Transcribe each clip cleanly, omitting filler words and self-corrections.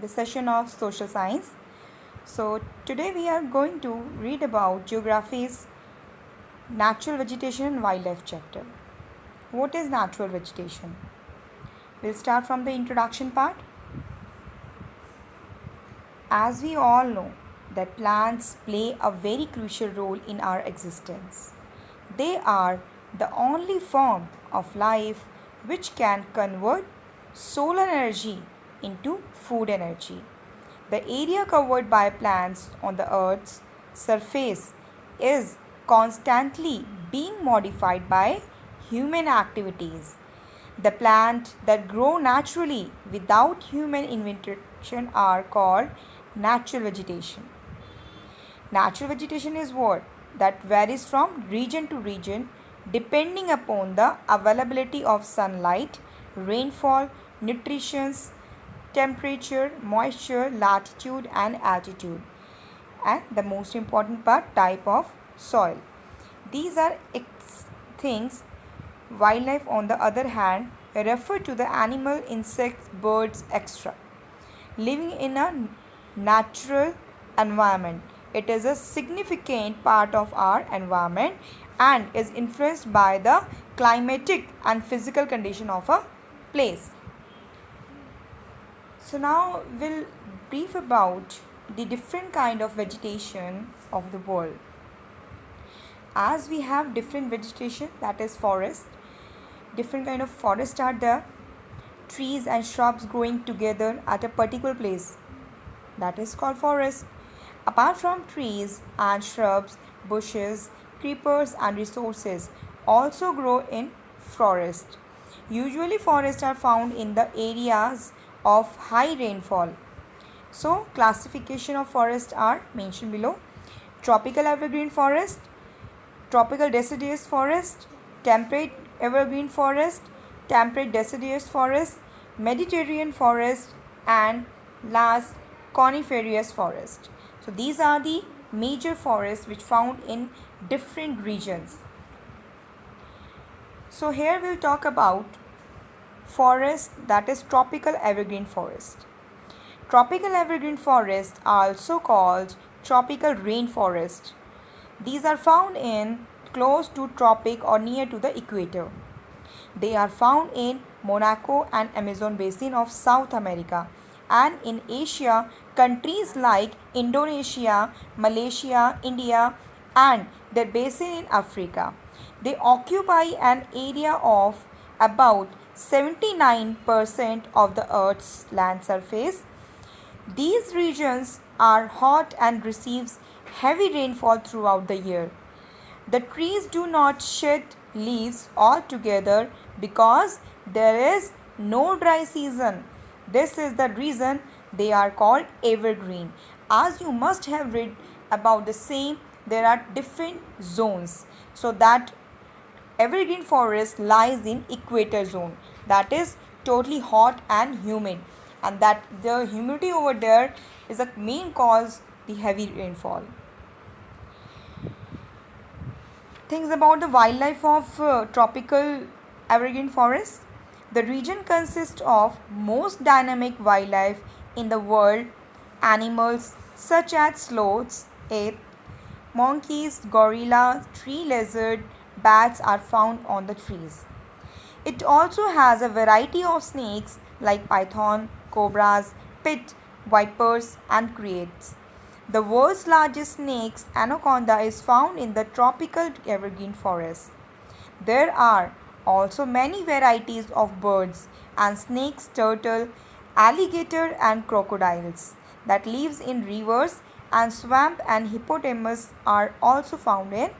the session of social science. So today we are going to read about geography's natural vegetation and wildlife chapter. What is natural vegetation? We'll start from the introduction part. As we all know that plants play a very crucial role in our existence. They are the only form of life which can convert solar energy into food energy. The area covered by plants on the earth's surface is constantly being modified by human activities. The plants that grow naturally without human intervention are called natural vegetation. Natural vegetation is what? That varies from region to region depending upon the availability of sunlight, rainfall, nutrition, temperature, moisture, latitude and altitude. And the most important part, type of soil. These are things. Wildlife, on the other hand, refer to the animal, insects, birds, etc. living in a natural environment. It is a significant part of our environment and is influenced by the climatic and physical condition of a place. So now we'll brief about the different kind of vegetation of the world. As we have different vegetation, that is forest, different kind of forest are there, trees and shrubs growing together at a particular place, that is called forest. Apart from trees and shrubs, bushes, creepers and resources also grow in forest. Usually forests are found in the areas of high rainfall. So classification of forests are mentioned below: tropical evergreen forest, tropical deciduous forest, temperate evergreen forest, temperate deciduous forest, Mediterranean forest, and last coniferous forest. So these are the major forests which found in different regions. So here we'll talk about forest, that is tropical evergreen forest. Tropical evergreen forests are also called tropical rainforest. These are found in close to tropic or near to the equator. They are found in Monaco and Amazon basin of South America, and in Asia, countries like Indonesia, Malaysia, India, and their basin in Africa. They occupy an area of about 79% of the Earth's land surface. These regions are hot and receives heavy rainfall throughout the year. The trees do not shed leaves altogether because there is no dry season. This is the reason they are called evergreen. As you must have read about the same, there are different zones. So that evergreen forest lies in equator zone, that is totally hot and humid, and that the humidity over there is a main cause the heavy rainfall. Things about the wildlife of tropical evergreen forests. The region consists of most dynamic wildlife in the world. Animals such as sloths, ape, monkeys, gorilla, tree lizard, bats are found on the trees. It also has a variety of snakes like python, cobras, pit vipers and kraits. The world's largest snake, anaconda, is found in the tropical evergreen forest. There are also many varieties of birds and snakes, turtle, alligator and crocodiles that lives in rivers and swamp, and hippopotamus are also found in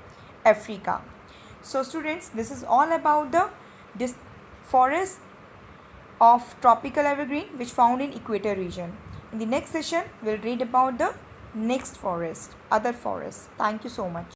Africa. So students, this is all about this forest of tropical evergreen which found in equator region. In the next session, we'll read about the next forest, other forests. Thank you so much.